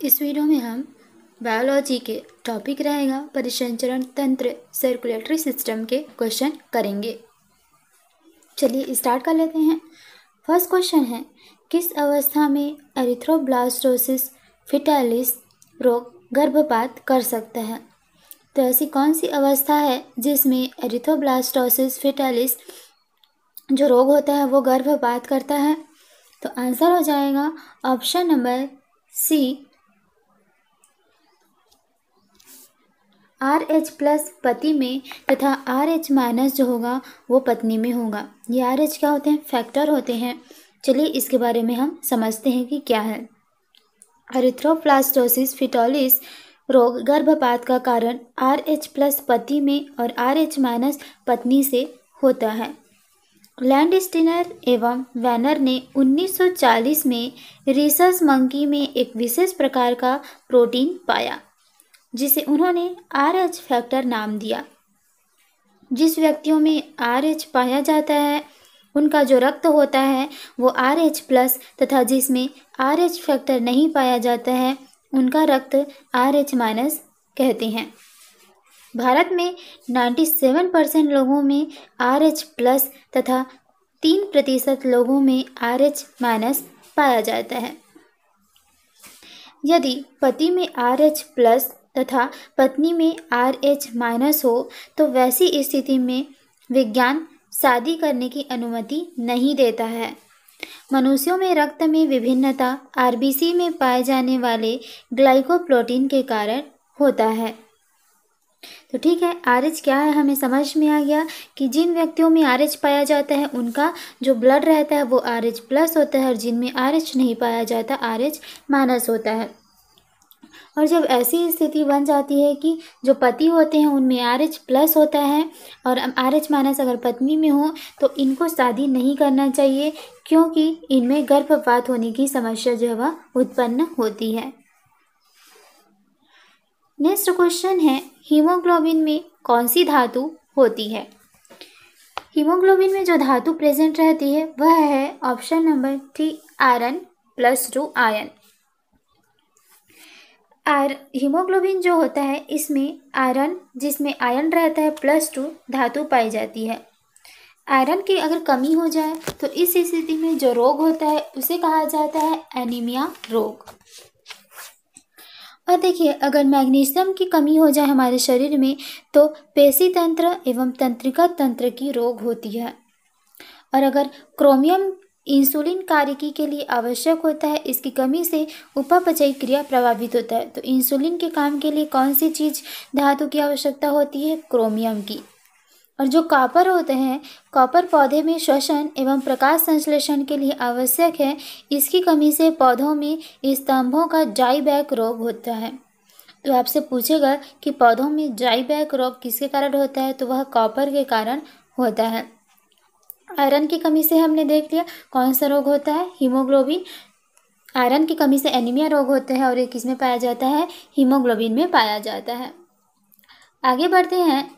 इस वीडियो में हम बायोलॉजी के टॉपिक रहेगा परिसंचरण तंत्र सर्कुलेटरी सिस्टम के क्वेश्चन करेंगे। चलिए स्टार्ट कर लेते हैं। फर्स्ट क्वेश्चन है, किस अवस्था में एरिथ्रोब्लास्टोसिस फिटालिस रोग गर्भपात कर सकता है? तो ऐसी कौन सी अवस्था है जिसमें एरिथ्रोब्लास्टोसिस फिटालिस जो रोग होता है वो गर्भपात करता है? तो आंसर हो जाएगा ऑप्शन नंबर सी, RH+ पति में तथा RH- जो होगा वो पत्नी में होगा। ये RH क्या होते हैं? फैक्टर होते हैं। चलिए इसके बारे में हम समझते हैं कि क्या है। एरिथ्रोब्लास्टोसिस फिटालिस रोग गर्भपात का कारण RH+ पति में और RH- पत्नी से होता है। लैंडस्टीनर एवं वैनर ने 1940 में रिसस मंकी में एक विशेष प्रकार का प्रोटीन पाया जिसे उन्होंने RH फैक्टर नाम दिया। जिस व्यक्तियों में RH पाया जाता है उनका जो रक्त होता है वो RH+ तथा जिसमें RH फैक्टर नहीं पाया जाता है उनका रक्त RH- कहते हैं। भारत में 97% लोगों में RH+ तथा 3% लोगों में RH- पाया जाता है। यदि पति में RH+ तथा पत्नी में RH- हो तो वैसी स्थिति में विज्ञान शादी करने की अनुमति नहीं देता है। मनुष्यों में रक्त में विभिन्नता RBC में पाए जाने वाले ग्लाइकोप्रोटीन के कारण होता है। तो ठीक है, RH क्या है हमें समझ में आ गया कि जिन व्यक्तियों में RH पाया जाता है उनका जो ब्लड रहता है वो RH+ होता है और जिनमें RH नहीं पाया जाता RH- होता है। और जब ऐसी स्थिति बन जाती है कि जो पति होते हैं उनमें RH+ होता है और RH- अगर पत्नी में हो तो इनको शादी नहीं करना चाहिए क्योंकि इनमें गर्भपात होने की समस्या जो है वह उत्पन्न होती है। नेक्स्ट क्वेश्चन है, हीमोग्लोबिन में कौन सी धातु होती है? हीमोग्लोबिन में जो धातु प्रेजेंट रहती है वह है option number 3 iron +2 ion. Haemoglobin जो होता है इसमें आयरन जिसमें आयन रहता है +2 धातु पाई जाती है। आयरन की अगर कमी हो जाए तो इस स्थिति में जो रोग होता है उसे कहा जाता है एनीमिया रोग। और देखिए, अगर मैग्नीशियम की कमी हो जाए हमारे शरीर में तो पेशी तंत्र एवं तंत्रिका तंत्र की रोग होती है। और अगर क्रोमियम इंसुलिन कार्यकी के लिए आवश्यक होता है, इसकी कमी से उपापचयी क्रिया प्रभावित होता है। तो इंसुलिन के काम के लिए कौन सी चीज धातु की आवश्यकता होती है? क्रोमियम की। और जो कॉपर होते हैं, कॉपर पौधे में श्वसन एवं प्रकाश संश्लेषण के लिए आवश्यक है। इसकी कमी से पौधों में स्तंभों का डाईबैक रोग होता है। तो आपसे पूछेगा कि पौधों में डाईबैक रोग किसके कारण होता है, तो वह कॉपर के कारण होता है। आयरन की कमी से हमने देख लिया कौन सा रोग होता है, हीमोग्लोबिन। आयरन की कमी से एनीमिया रोग होता है और ये किस में पाया जाता है? हीमोग्लोबिन में पाया जाता है। आगे बढ़ते हैं।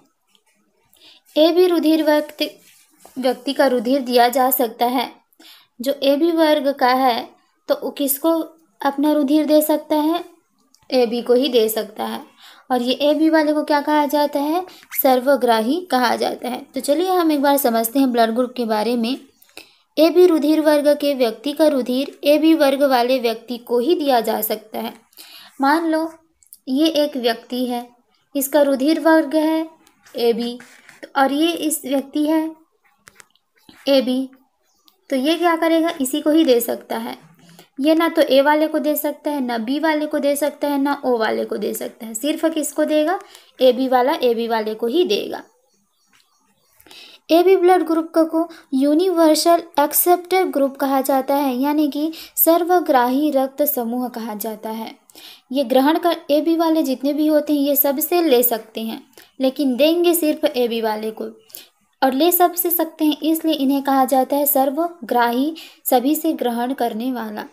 AB रुधिर व्यक्ति का रुधिर दिया जा सकता है। जो AB वर्ग का है तो वो किसको अपना रुधिर दे सकता है? AB को ही दे सकता है। और ये AB वाले को क्या कहा जाता है? सर्वग्राही कहा जाता है। तो चलिए हम एक बार समझते हैं ब्लड ग्रुप के बारे में। AB रुधिर वर्ग के व्यक्ति का रुधिर AB वर्ग वाले व्यक्ति को ही दिया जा सकता है। मान लो ये एक व्यक्ति है, इसका रुधिर वर्ग है AB और ये इस व्यक्ति है AB, तो ये क्या करेगा? इसी को ही दे सकता है। ये ना तो A वाले को दे सकता है, ना B वाले को दे सकता है, ना O वाले को दे सकता है। सिर्फ किसको देगा? AB वाला AB वाले को ही देगा। AB ब्लड ग्रुप को यूनिवर्सल एक्सेप्टर ग्रुप कहा जाता है, यानी कि सर्वग्राही रक्त समूह कहा जाता है। ये ग्रहण कर AB वाले जितने भी होते हैं ये सबसे ले सकते हैं, लेकिन देंगे सिर्फ AB वाले को। और ले सबसे सकते हैं इसलिए इन्हें कहा जाता है सर्वग्राही, सभी से ग्रहण करने वाला।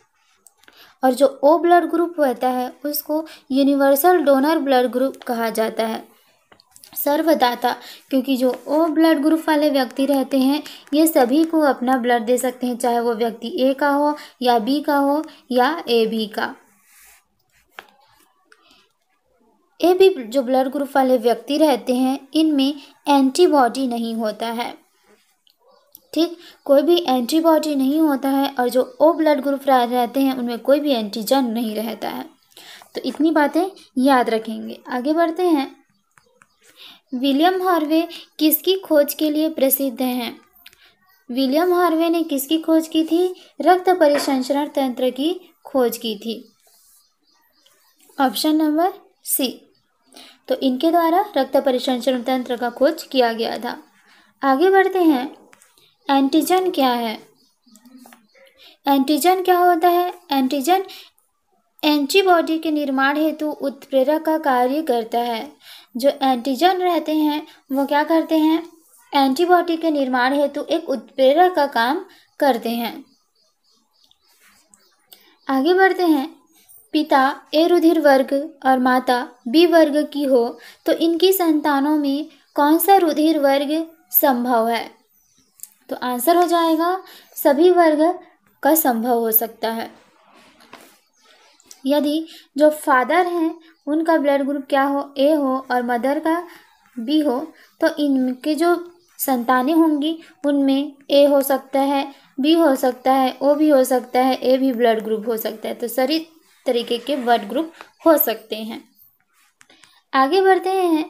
और जो O ब्लड ग्रुप होता है उसको यूनिवर्सल डोनर ब्लड ग्रुप कहा जाता है, सर्वदाता। क्योंकि जो O ब्लड ग्रुप वाले व्यक्ति रहते हैं ये सभी को अपना ब्लड दे सकते हैं, चाहे वो व्यक्ति A का हो या B का हो या AB का। ए बी जो ब्लड ग्रुप वाले व्यक्ति रहते हैं इनमें एंटीबॉडी नहीं होता है। ठीक, कोई भी एंटीबॉडी नहीं होता है और जो ओ ब्लड ग्रुप रहते हैं उनमें कोई भी एंटीजन नहीं रहता है। तो इतनी बातें याद रखेंगे। आगे बढ़ते हैं। विलियम हार्वे किसकी खोज के लिए प्रसिद्ध हैं? विलियम हार्वे ने किसकी खोज की थी? रक्त परिसंचरण तंत्र की खोज की थी। Option number C. तो इनके द्वारा रक्त परिसंचरण तंत्र का खोज किया गया था। आगे बढ़ते हैं। एंटीजन क्या है? एंटीजन क्या होता है? एंटीजन एंटीबॉडी के निर्माण हेतु उत्प्रेरक का कार्य करता है। जो एंटीजन रहते हैं वो क्या करते हैं? एंटीबॉडी के निर्माण हेतु एक उत्प्रेरक का काम करते हैं। आगे बढ़ते हैं। पिता ए रुधिर वर्ग और माता बी वर्ग की हो तो इनकी संतानों में कौन सा रुधिर वर्ग संभव है? तो आंसर हो जाएगा सभी वर्ग का संभव हो सकता है। यदि जो फादर हैं उनका ब्लड ग्रुप क्या हो? ए हो और मदर का बी हो तो इनके जो संतानें होंगी उनमें ए हो सकता है, बी हो सकता है, ओ भी हो सकता है, ए भी ब्लड ग्रुप हो सकता है। तो सारी तरीके के ब्लड ग्रुप हो सकते हैं। आगे बढ़ते हैं।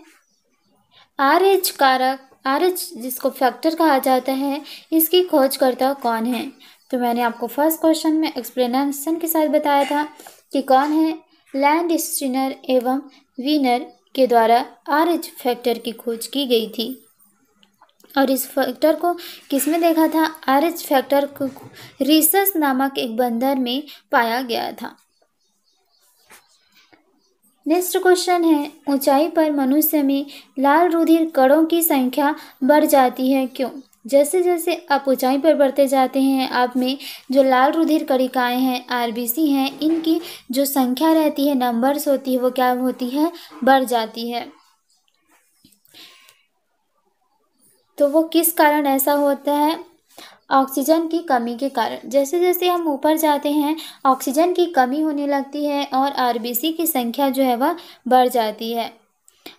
RH कारक, RH जिसको फैक्टर कहा जाता है, इसकी खोजकर्ता कौन है? तो मैंने आपको फर्स्ट क्वेश्चन में एक्सप्लेनेशन के साथ बताया था कि कौन है। लैंडस्टीनर एवं वीनर के द्वारा RH फैक्टर की खोज की गई थी। और इस फैक्टर को किसमें देखा था? RH फैक्टर को रीसस नामक एक बंदर में पाया गया था। नेक्स्ट क्वेश्चन है। ऊंचाई पर मनुष्य में लाल रुधिर कणों की संख्या बढ़ जाती है, क्यों? जैसे जैसे आप ऊंचाई पर बढ़ते जाते हैं आप में जो लाल रुधिर कणिकाएं हैं, RBC हैं, इनकी जो संख्या रहती है, नंबर्स होती है, वो क्या होती है? बढ़ जाती है। तो वो किस कारण ऐसा होता है? ऑक्सीजन की कमी के कारण। जैसे जैसे हम ऊपर जाते हैं ऑक्सीजन की कमी होने लगती है और RBC की संख्या जो है वह बढ़ जाती है।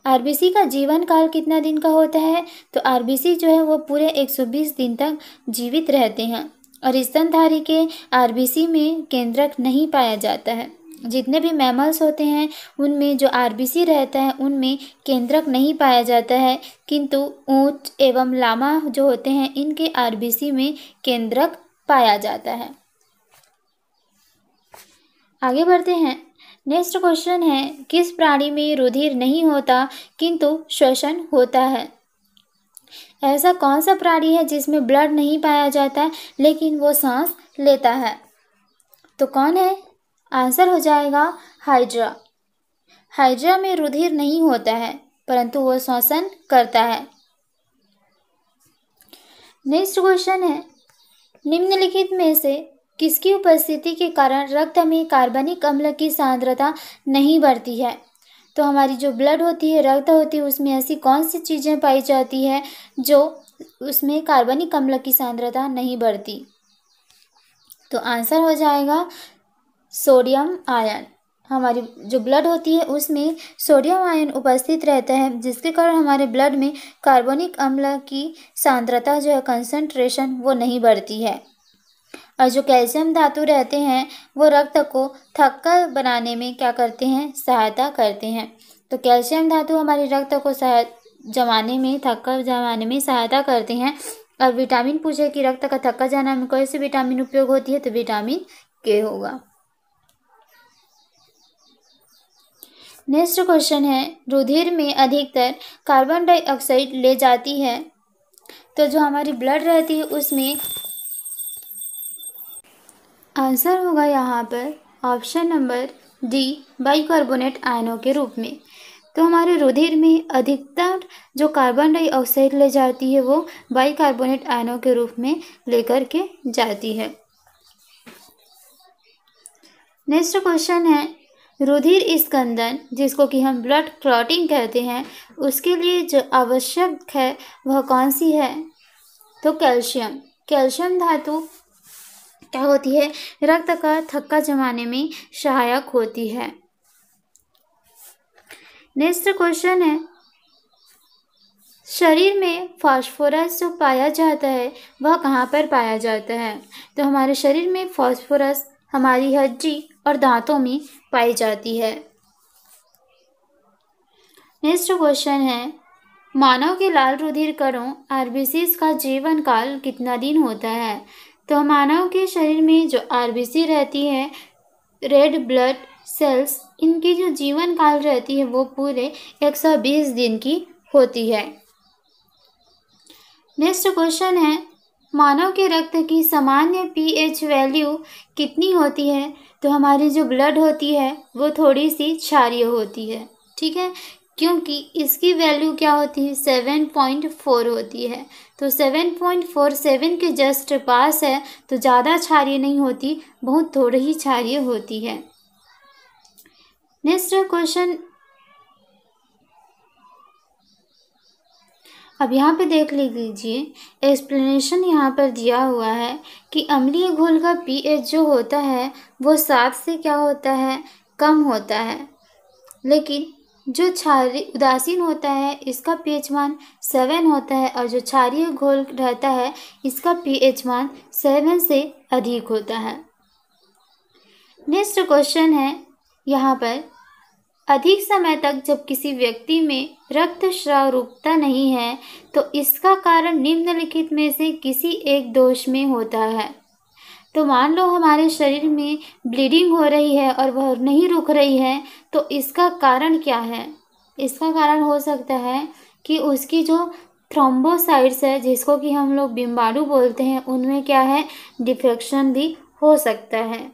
RBC का जीवन काल कितना दिन का होता है? तो RBC जो है वो पूरे 120 दिन तक जीवित रहते हैं। और स्तनधारी के RBC में केंद्रक नहीं पाया जाता है। जितने भी मैमल्स होते हैं उनमें जो RBC रहता है उनमें केंद्रक नहीं पाया जाता है, किंतु ऊंट एवं लामा जो होते हैं इनके RBC में केंद्रक पाया जाता है। आगे बढ़ते हैं। नेक्स्ट क्वेश्चन है। किस प्राणी में रुधिर नहीं होता किंतु श्वसन होता है? ऐसा कौन सा प्राणी है जिसमें ब्लड नहीं पाया जाता लेकिन वो सांस लेता है? तो कौन है? आंसर हो जाएगा हाइड्रा। हाइड्रा में रुधिर नहीं होता है परंतु वो श्वसन करता है। नेक्स्ट क्वेश्चन है। निम्नलिखित में से किसकी उपस्थिति के कारण रक्त में कार्बनिक अम्ल की सांद्रता नहीं बढ़ती है? तो हमारी जो ब्लड होती है, रक्त होती है, उसमें ऐसी कौन सी चीज़ें पाई जाती है जो उसमें कार्बनिक अम्ल की सांद्रता नहीं बढ़ती? तो आंसर हो जाएगा सोडियम आयन। हमारी जो ब्लड होती है उसमें सोडियम आयन उपस्थित रहता है जिसके कारण हमारे ब्लड में कार्बनिक अम्ल की सांद्रता जो है, कंसंट्रेशन, वो नहीं बढ़ती है। और जो कैल्शियम धातु रहते हैं वो रक्त को थक्का बनाने में क्या करते हैं? सहायता करते हैं। तो कैल्शियम धातु हमारे रक्त को जमाने में, थक्का जमाने में सहायता करते हैं। और विटामिन पूछे कि रक्त का थक्का जाना में कौन सी विटामिन उपयोग होती है? तो विटामिन के होगा। नेक्स्ट क्वेश्चन है। रुधिर में अधिकतर कार्बन डाइऑक्साइड ले जाती है तो जो हमारी ब्लड रहती है उसमें आंसर होगा यहाँ पर ऑप्शन नंबर डी, बाइकार्बोनेट आयनों के रूप में। तो हमारे रुधिर में अधिकतर जो कार्बन डाइऑक्साइड ले जाती है वो बाइकार्बोनेट आयनों के रूप में लेकर के जाती है। नेक्स्ट क्वेश्चन है। रुधिर स्कंदन, जिसको कि हम ब्लड क्लॉटिंग कहते हैं, उसके लिए जो आवश्यक है वह कौन सी है? तो कैल्शियम। कैल्शियम धातु क्या होती है? रक्त का थक्का जमाने में सहायक होती है। नेक्स्ट क्वेश्चन है, शरीर में फास्फोरस जो पाया जाता है वह कहाँ पर पाया जाता है? तो हमारे शरीर में फास्फोरस हमारी हड्डी और दांतों में पाई जाती है। नेक्स्ट क्वेश्चन है, मानव के लाल रुधिर कणों आरबीसी का जीवन काल कितना दिन होता है? तो मानव के शरीर में जो आरबीसी रहती है, रेड ब्लड सेल्स, इनकी जो जीवन काल रहती है वो पूरे 120 दिन की होती है। नेक्स्ट क्वेश्चन है, मानव के रक्त की सामान्य पीएच वैल्यू कितनी होती है? तो हमारी जो ब्लड होती है वो थोड़ी सी क्षारीय होती है, ठीक है, क्योंकि इसकी वैल्यू क्या होती है, 7.4 होती है। तो 7.47 के जस्ट पास है, तो ज़्यादा क्षारीय नहीं होती, बहुत थोड़ी ही क्षारीय होती है। नेक्स्ट क्वेश्चन, अब यहाँ पे देख लीजिए, एक्सप्लेनेशन यहाँ पर दिया हुआ है कि अम्लीय घोल का पीएच जो होता है वो 7 से क्या होता है, कम होता है, लेकिन जो क्षारीय उदासीन होता है इसका पीएच मान 7 होता है, और जो क्षारीय घोल रहता है इसका पीएच मान 7 से अधिक होता है। नेक्स्ट क्वेश्चन है यहाँ पर, अधिक समय तक जब किसी व्यक्ति में रक्तस्राव रुकता नहीं है तो इसका कारण निम्नलिखित में से किसी एक दोष में होता है। तो मान लो हमारे शरीर में ब्लीडिंग हो रही है और वह नहीं रुक रही है, तो इसका कारण क्या है? इसका कारण हो सकता है कि उसकी जो थ्रोम्बोसाइट्स है, जिसको कि हम लोग बिम्बाणु बोलते हैं, उनमें क्या है, डिफेक्शन भी हो सकता है।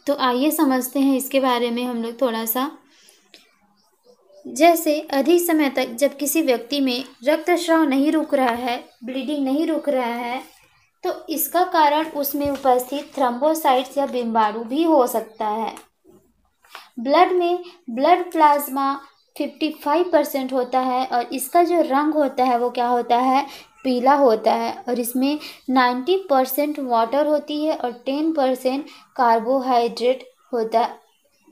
तो आइए समझते हैं इसके बारे में हम लोग थोड़ा सा। जैसे अधिक समय तक जब किसी व्यक्ति में रक्तस्राव नहीं रुक रहा है, ब्लीडिंग नहीं रुक रहा है, तो इसका कारण उसमें उपस्थित थ्रोम्बोसाइट्स या बिम्बाणु भी हो सकता है। ब्लड में ब्लड प्लाज्मा 55% होता है और इसका जो रंग होता है वो क्या होता है, पीला होता है, और इसमें 90% वाटर होती है और 10% कार्बोहाइड्रेट होता है,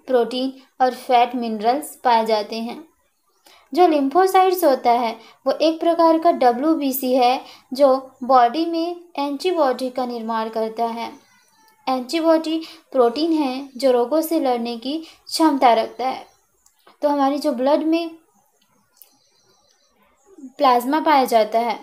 प्रोटीन और फैट मिनरल्स पाए जाते हैं। जो लिम्फोसाइट्स होता है वो एक प्रकार का WBC है जो बॉडी में एंटीबॉडी का निर्माण करता है। एंटीबॉडी प्रोटीन है जो रोगों से लड़ने की क्षमता रखता है। तो हमारी जो ब्लड में प्लाज्मा पाया जाता है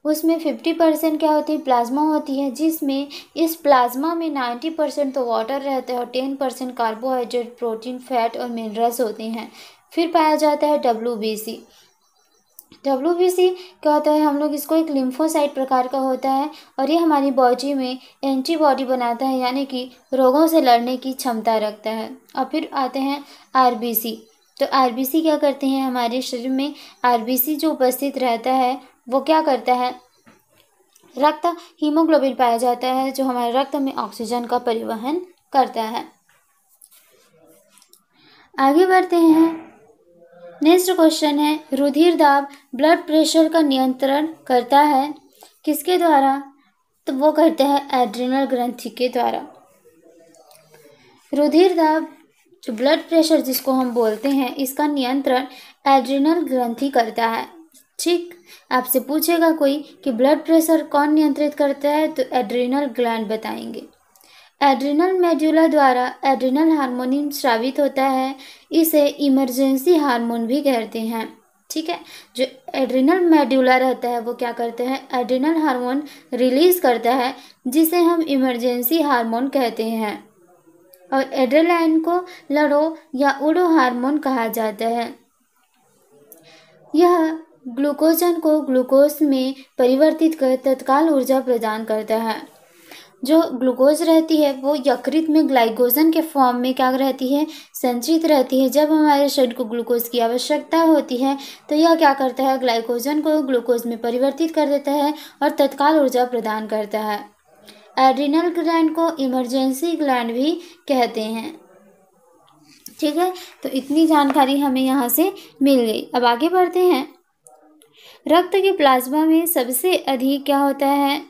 उसमें 50% क्या होती है, प्लाज्मा होती है, जिसमें इस प्लाज्मा में 90% तो वाटर रहता है और 10% कार्बोहाइड्रेट, प्रोटीन, फैट और मिनरल्स होते हैं। फिर पाया जाता है WBC। WBC क्या होता है, हम लोग इसको एक लिम्फोसाइट प्रकार का होता है और ये हमारी बॉडी में एंटीबॉडी बनाता है, यानी कि रोगों से लड़ने की क्षमता रखता है। और फिर आते हैं RBC। तो RBC क्या करते हैं, हमारे शरीर में RBC जो उपस्थित रहता है वो क्या करता है, रक्त हीमोग्लोबिन पाया जाता है जो हमारे रक्त में ऑक्सीजन का परिवहन करता है। आगे बढ़ते हैं। नेक्स्ट क्वेश्चन है, रुधिर दाब ब्लड प्रेशर का नियंत्रण करता है किसके द्वारा? तो वो करता है एड्रिनल ग्रंथि के द्वारा। रुधिर दाब जो ब्लड प्रेशर जिसको हम बोलते हैं, इसका नियंत्रण एड्रिनल ग्रंथि करता है। ठीक, आपसे पूछेगा कोई कि ब्लड प्रेशर कौन नियंत्रित करता है, तो एड्रिनल ग्लैंड बताएंगे। एड्रिनल मेड्यूला द्वारा एड्रिनल हार्मोन स्रावित होता है, इसे इमरजेंसी हार्मोन भी कहते हैं। ठीक है, जो एड्रिनल मेड्यूला रहता है वो क्या करता है, एड्रिनल हार्मोन रिलीज करता है, जिसे हम इमरजेंसी हार्मोन कहते हैं। और एड्रेनालाइन को लड़ो या उड़ो हार्मोन कहा जाता है। यह ग्लूकोजन को ग्लूकोज में परिवर्तित कर तत्काल ऊर्जा प्रदान करता है। जो ग्लूकोज रहती है वो यकृत में ग्लाइकोजन के फॉर्म में क्या रहती है, संचित रहती है। जब हमारे शरीर को ग्लूकोज की आवश्यकता होती है तो यह क्या करता है, ग्लाइकोजन को ग्लूकोज में परिवर्तित कर देता है और तत्काल ऊर्जा प्रदान करता है। एड्रिनल ग्लैंड को इमरजेंसी ग्लैंड भी कहते हैं। ठीक है, तो इतनी जानकारी हमें यहाँ से मिल गई। अब आगे बढ़ते हैं। रक्त के प्लाज्मा में सबसे अधिक क्या होता है,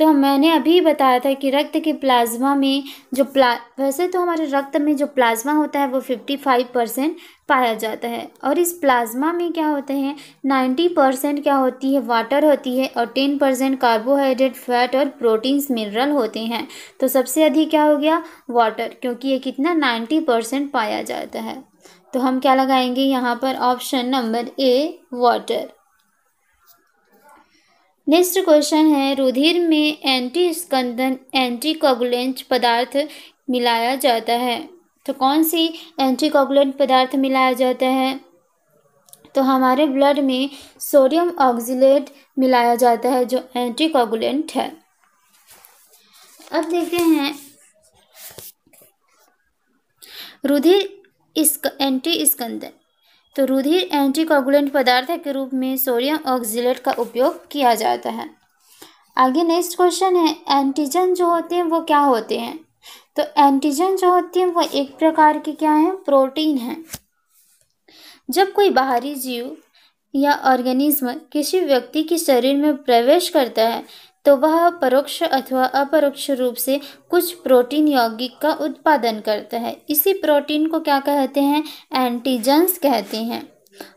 तो मैंने अभी बताया था कि रक्त के प्लाज्मा में जो वैसे तो हमारे रक्त में जो प्लाज्मा होता है वो 55% पाया जाता है, और इस प्लाज्मा में क्या होते हैं 90% क्या होती है वाटर होती है, और 10% कार्बोहाइड्रेट, फैट और प्रोटीन्स मिनरल होते हैं। तो सबसे अधिक क्या हो गया वाटर, क्योंकि ये कितना 90% पाया जाता है। तो हम क्या लगाएंगे यहाँ पर option number A water. Next question है रुधिर में एंटीस्कंदन एंटीकोगुलेंट पदार्थ मिलाया जाता है। तो कौन सी एंटीकोगुलेंट पदार्थ मिलाया जाता है? तो हमारे ब्लड में सोडियम ऑक्जेलेट मिलाया जाता है जो एंटीकोगुलेंट है। अब देखते हैं रुधिर एंटीस्कंदन। तो रुधिर एंटीकोगुलेंट पदार्थ के रूप में सोडियम ऑक्जेलेट का उपयोग किया जाता है। आगे नेक्स्ट क्वेश्चन है एंटीजन जो होते हैं वो क्या होते हैं? तो एंटीजन जो होते हैं वो एक प्रकार के क्या है प्रोटीन है। जब कोई बाहरी जीव या ऑर्गेनिज्म किसी व्यक्ति के शरीर में प्रवेश करता है तो वह परोक्ष अथवा अपरोक्ष रूप से कुछ प्रोटीन यौगिक का उत्पादन करता है। इसी प्रोटीन को क्या कहते हैं? एंटीजन्स कहते हैं।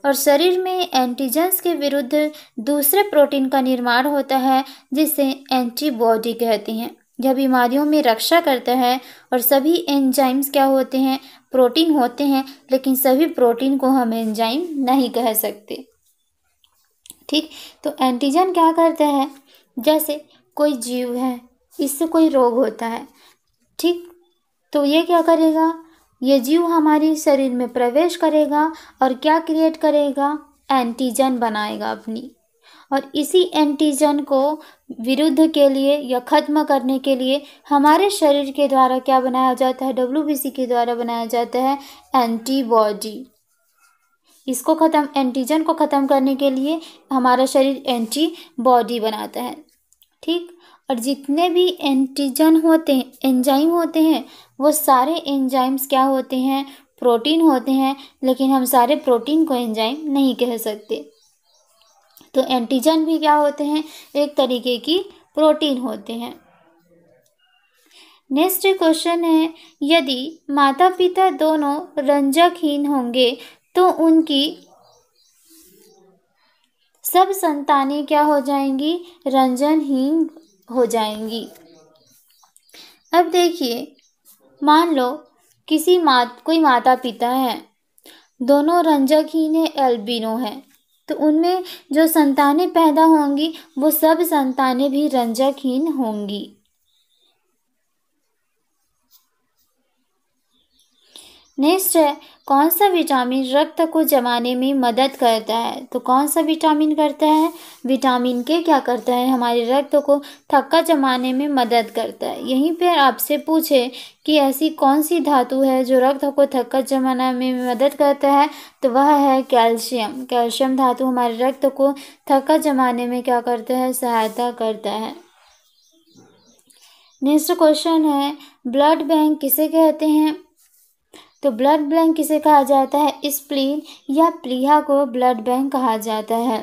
और शरीर में एंटीजन्स के विरुद्ध दूसरे प्रोटीन का निर्माण होता है जिसे एंटीबॉडी कहते हैं। यह बीमारियों में रक्षा करता है। और सभी एंजाइम्स क्या होते हैं? प्रोटीन होते हैं, लेकिन सभी प्रोटीन को हम एंजाइम नहीं कह सकते। ठीक, तो एंटीजन क्या करता है? जैसे कोई जीव है, इससे कोई रोग होता है, ठीक, तो ये क्या करेगा? ये जीव हमारे शरीर में प्रवेश करेगा और क्या क्रिएट करेगा? एंटीजन बनाएगा अपनी। और इसी एंटीजन को विरुद्ध के लिए या खत्म करने के लिए हमारे शरीर के द्वारा क्या बनाया जाता है? WBC के द्वारा बनाया जाता है एंटीबॉडी। इसको एंटीजन को ख़त्म करने के लिए हमारा शरीर एंटीबॉडी बनाता है। ठीक, और जितने भी एंटीजन होते हैं, एंजाइम होते हैं, वो सारे एंजाइम्स क्या होते हैं? प्रोटीन होते हैं, लेकिन हम सारे प्रोटीन को एंजाइम नहीं कह सकते। तो एंटीजन भी क्या होते हैं? एक तरीके की प्रोटीन होते हैं। नेक्स्ट क्वेश्चन है यदि माता पिता दोनों रंजकहीन होंगे तो उनकी सब संतानें क्या हो जाएंगी? रंजनहीन हो जाएंगी। अब देखिए, मान लो कोई माता पिता है, दोनों रंजकहीन है, एल्बिनो है, तो उनमें जो संतानें पैदा होंगी वो सब संतानें भी रंजकहीन होंगी। नेक्स्ट है कौन सा विटामिन रक्त को जमाने में मदद करता है? तो कौन सा विटामिन करता है? विटामिन के क्या करता है? हमारे रक्त को थक्का जमाने में मदद करता है। यहीं पर आपसे पूछे कि ऐसी कौन सी धातु है जो रक्त को थक्का जमाने में मदद करता है, तो वह है कैल्शियम। कैल्शियम धातु हमारे रक्त को थक्का जमाने में क्या करता है? सहायता करता है। नेक्स्ट क्वेश्चन है ब्लड बैंक किसे कहते हैं? तो ब्लड बैंक किसे कहा जाता है? स्प्लीन या प्लीहा को ब्लड बैंक कहा जाता है।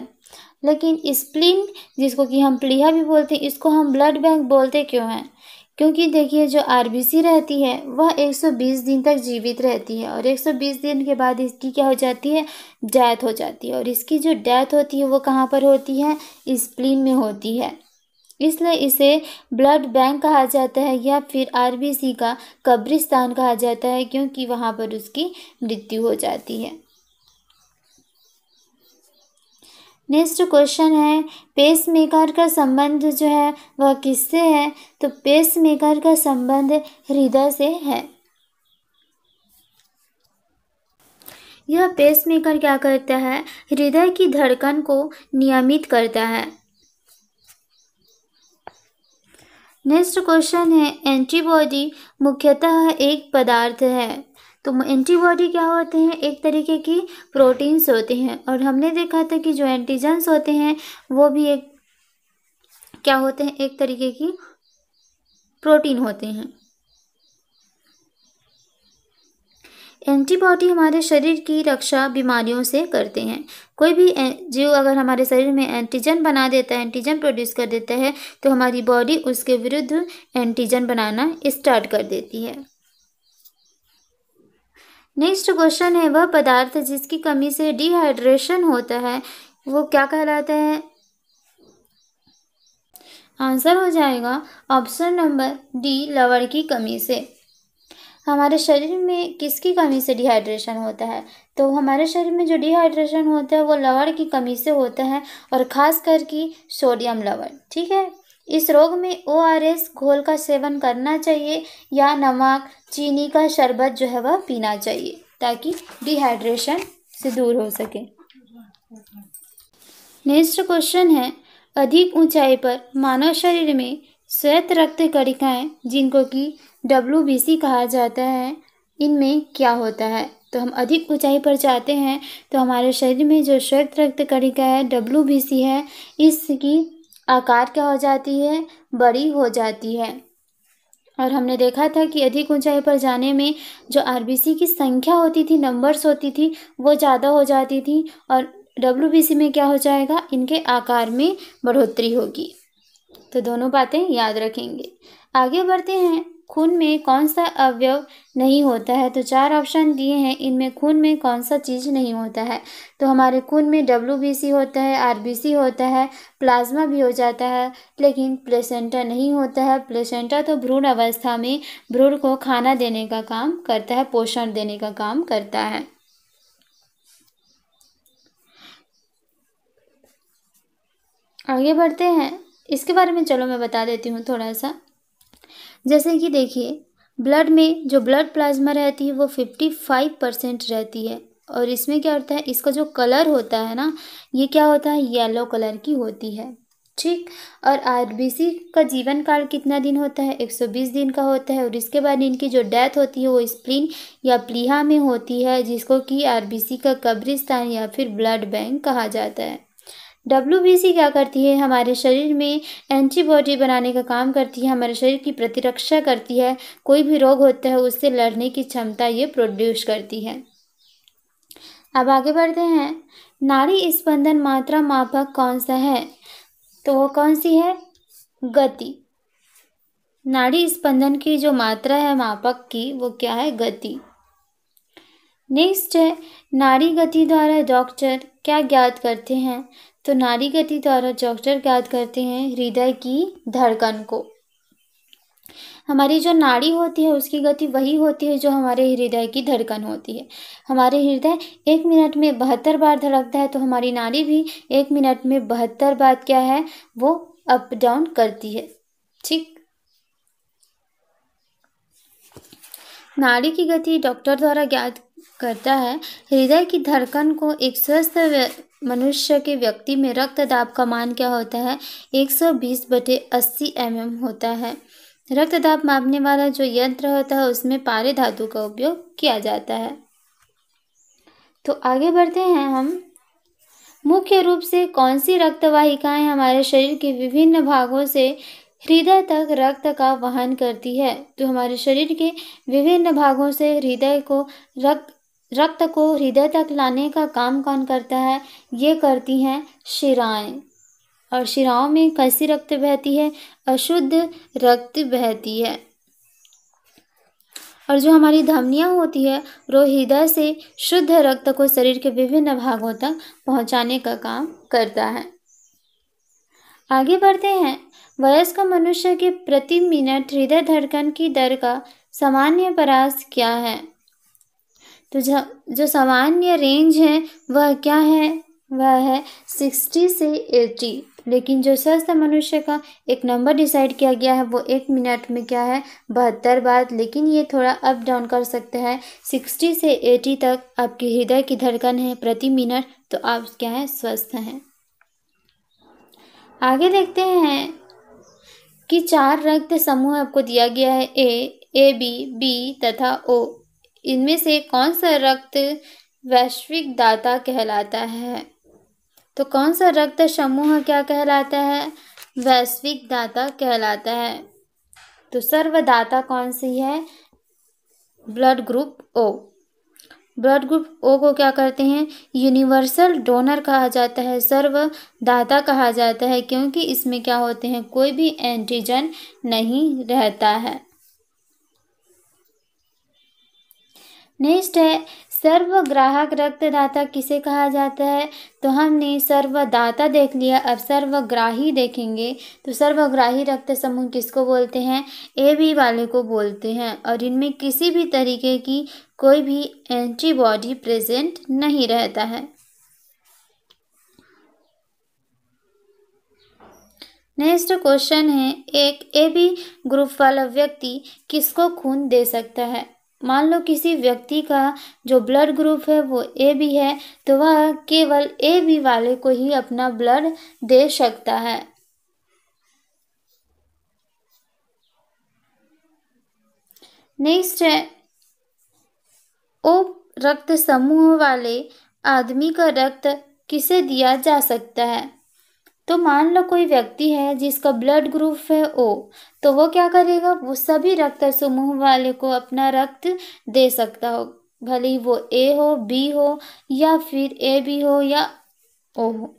लेकिन स्प्लीन, जिसको कि हम प्लीहा भी बोलते हैं, इसको हम ब्लड बैंक बोलते क्यों हैं? क्योंकि देखिए जो RBC रहती है वह 120 दिन तक जीवित रहती है, और 120 दिन के बाद इसकी क्या हो जाती है? डेथ हो जाती है। और इसकी जो डेथ होती है वो कहाँ पर होती है? स्प्लीन में होती है। इसलिए इसे ब्लड बैंक कहा जाता है या फिर RBC का कब्रिस्तान कहा जाता है, क्योंकि वहाँ पर उसकी मृत्यु हो जाती है। नेक्स्ट क्वेश्चन है पेसमेकर का संबंध जो है वह किससे है? तो पेसमेकर का संबंध हृदय से है। यह पेसमेकर क्या करता है? हृदय की धड़कन को नियमित करता है। नेक्स्ट क्वेश्चन है एंटीबॉडी मुख्यतः एक पदार्थ है। तो एंटीबॉडी क्या होते हैं? एक तरीके की प्रोटीन्स होते हैं। और हमने देखा था कि जो एंटीजन्स होते हैं वो भी एक क्या होते हैं? एक तरीके की प्रोटीन होते हैं। एंटीबॉडी हमारे शरीर की रक्षा बीमारियों से करते हैं। कोई भी जीव अगर हमारे शरीर में एंटीजन बना देता है, एंटीजन प्रोड्यूस कर देता है, तो हमारी बॉडी उसके विरुद्ध एंटीजन बनाना स्टार्ट कर देती है। नेक्स्ट क्वेश्चन है, वह पदार्थ जिसकी कमी से डिहाइड्रेशन होता है वो क्या कहलाता है? आंसर हो जाएगा ऑप्शन नंबर डी, लवण की कमी से। हमारे शरीर में किसकी कमी से डिहाइड्रेशन होता है? तो हमारे शरीर में जो डिहाइड्रेशन होता है वो लवण की कमी से होता है, और ख़ास करके सोडियम लवण। ठीक है, इस रोग में ORS घोल का सेवन करना चाहिए या नमक चीनी का शरबत जो है वह पीना चाहिए ताकि डिहाइड्रेशन से दूर हो सके। नेक्स्ट क्वेश्चन है, अधिक ऊंचाई पर मानव शरीर में श्वेत रक्त कणिकाएं जिनको कि WBC कहा जाता है, इनमें क्या होता है? तो हम अधिक ऊंचाई पर जाते हैं तो हमारे शरीर में जो श्वेत रक्त कणिका है WBC है, इसकी आकार क्या हो जाती है? बड़ी हो जाती है। और हमने देखा था कि अधिक ऊंचाई पर जाने में जो RBC की संख्या होती थी, नंबर्स होती थी, वो ज़्यादा हो जाती थी, और WBC में क्या हो जाएगा? इनके आकार में बढ़ोतरी होगी। तो दोनों बातें याद रखेंगे। आगे बढ़ते हैं, खून में कौन सा अवयव नहीं होता है? तो 4 ऑप्शन दिए हैं, इनमें खून में कौन सा चीज़ नहीं होता है? तो हमारे खून में WBC होता है, RBC होता है, प्लाज्मा भी हो जाता है, लेकिन प्लेसेंटा नहीं होता है। प्लेसेंटा तो भ्रूण अवस्था में भ्रूण को खाना देने का काम करता है, पोषण देने का काम करता है। आगे बढ़ते हैं, इसके बारे में चलो मैं बता देती हूँ थोड़ा सा। जैसे कि देखिए, ब्लड में जो ब्लड प्लाज्मा रहती है वो 55% रहती है, और इसमें क्या होता है? इसका जो कलर होता है ना, ये क्या होता है? येलो कलर की होती है। ठीक, और RBC का जीवन काल कितना दिन होता है? 120 दिन का होता है, और इसके बाद इनकी जो डेथ होती है वो स्प्लीन या प्लीहा में होती है, जिसको कि RBC का कब्रिस्तान या फिर ब्लड बैंक कहा जाता है। WBC क्या करती है? हमारे शरीर में एंटीबॉडी बनाने का काम करती है, हमारे शरीर की प्रतिरक्षा करती है, कोई भी रोग होता है उससे लड़ने की क्षमता ये प्रोड्यूस करती है। अब आगे बढ़ते हैं, नाड़ी स्पंदन मात्रा मापक कौन सा है? तो वो कौन सी है? गति। नाड़ी स्पंदन की जो मात्रा है मापक की, वो क्या है? गति। नेक्स्ट है, नाड़ी गति द्वारा डॉक्टर क्या ज्ञात करते हैं? तो नाड़ी गति द्वारा डॉक्टर ज्ञात करते हैं हृदय की धड़कन को। हमारी जो नाड़ी होती है उसकी गति वही होती है जो हमारे हृदय की धड़कन होती है। हमारे हृदय 1 मिनट में 72 बार धड़कता है, तो हमारी नाड़ी भी 1 मिनट में 72 बार क्या है? वो अप डाउन करती है। ठीक, नाड़ी की गति डॉक्टर द्वारा ज्ञात करता है हृदय की धड़कन को। एक स्वस्थ मनुष्य के व्यक्ति में रक्त दाब का मान क्या होता है? 120/80 mm होता है। रक्त दाब मापने वाला जो यंत्र होता है उसमें पारे धातु का उपयोग किया जाता है। तो आगे बढ़ते हैं हम, मुख्य रूप से कौन सी रक्तवाहिकाएं हमारे शरीर के विभिन्न भागों से हृदय तक रक्त का वहन करती है? तो हमारे शरीर के विभिन्न भागों से रक्त को हृदय तक लाने का काम कौन करता है? ये करती हैं शिराएं। और शिराओं में कैसी रक्त बहती है? अशुद्ध रक्त बहती है। और जो हमारी धमनियां होती है वो हृदय से शुद्ध रक्त को शरीर के विभिन्न भागों तक पहुंचाने का काम करता है। आगे बढ़ते हैं, वयस्क मनुष्य के प्रति मिनट हृदय धड़कन की दर का सामान्य परास क्या है? तो जो सामान्य रेंज है वह क्या है? वह है 60 से 80। लेकिन जो स्वस्थ मनुष्य का एक नंबर डिसाइड किया गया है वो 1 मिनट में क्या है? 72 बार। लेकिन ये थोड़ा अप डाउन कर सकता है। 60 से 80 तक आपकी हृदय की धड़कन है प्रति मिनट, तो आप क्या है? स्वस्थ हैं। आगे देखते हैं कि 4 रक्त समूह आपको दिया गया है, A, B, B तथा O। इनमें से कौन सा रक्त वैश्विक दाता कहलाता है? तो कौन सा रक्त समूह क्या कहलाता है? वैश्विक दाता कहलाता है। तो सर्वदाता कौन सी है? Blood group O। Blood group O को क्या करते हैं, यूनिवर्सल डोनर कहा जाता है, सर्वदाता कहा जाता है, क्योंकि इसमें क्या होते हैं, कोई भी एंटीजन नहीं रहता है। नेक्स्ट है सर्वग्राहक रक्तदाता किसे कहा जाता है। तो हमने सर्वदाता देख लिया, अब सर्वग्राही देखेंगे। तो सर्वग्राही रक्त समूह किसको बोलते हैं, ए बी वाले को बोलते हैं, और इनमें किसी भी तरीके की कोई भी एंटीबॉडी प्रेजेंट नहीं रहता है। नेक्स्ट क्वेश्चन है, एक ए बी ग्रुप वाला व्यक्ति किसको खून दे सकता है। मान लो किसी व्यक्ति का जो ब्लड ग्रुप है वो ए बी है, तो वह केवल ए बी वाले को ही अपना ब्लड दे सकता है। नेक्स्ट है ओ रक्त समूह वाले आदमी का रक्त किसे दिया जा सकता है। तो मान लो कोई व्यक्ति है जिसका ब्लड ग्रुप है ओ, तो वो क्या करेगा, वो सभी रक्त समूह वाले को अपना रक्त दे सकता हो, भले ही वो ए हो, बी हो, या फिर ए बी हो या ओ हो।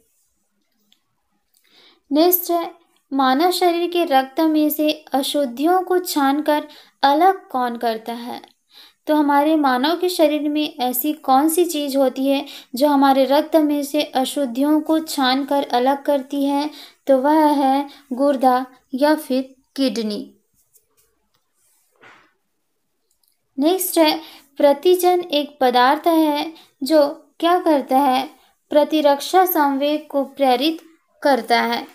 नेक्स्ट है मानव शरीर के रक्त में से अशुद्धियों को छानकर अलग कौन करता है। तो हमारे मानव के शरीर में ऐसी कौन सी चीज़ होती है जो हमारे रक्त में से अशुद्धियों को छानकर अलग करती है। तो वह है गुर्दा या फिर किडनी। नेक्स्ट है प्रतिजन एक पदार्थ है जो क्या करता है, प्रतिरक्षा संवेग को प्रेरित करता है।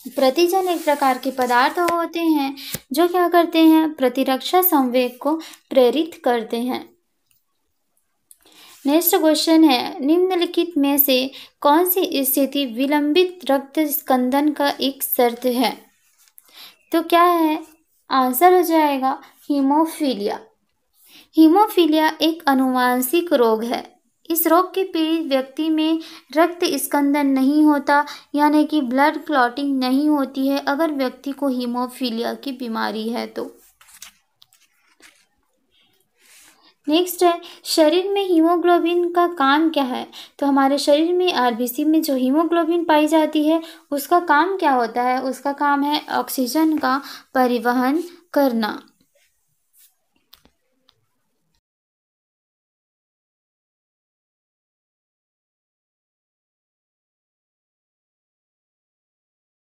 प्रतिजन एक प्रकार के पदार्थ होते हैं जो क्या करते हैं, प्रतिरक्षा संवेग को प्रेरित करते हैं। नेक्स्ट क्वेश्चन है निम्नलिखित में से कौन सी स्थिति विलंबित रक्त स्कंदन का एक शर्त है। तो क्या है, आंसर हो जाएगा हीमोफीलिया। हीमोफीलिया एक आनुवांशिक रोग है। इस रोग के पीड़ित व्यक्ति में रक्त स्कंदन नहीं होता, यानी कि ब्लड क्लॉटिंग नहीं होती है अगर व्यक्ति को हीमोफीलिया की बीमारी है तो। नेक्स्ट है शरीर में हीमोग्लोबिन का काम क्या है। तो हमारे शरीर में आरबीसी में जो हीमोग्लोबिन पाई जाती है उसका काम क्या होता है, उसका काम है ऑक्सीजन का परिवहन करना।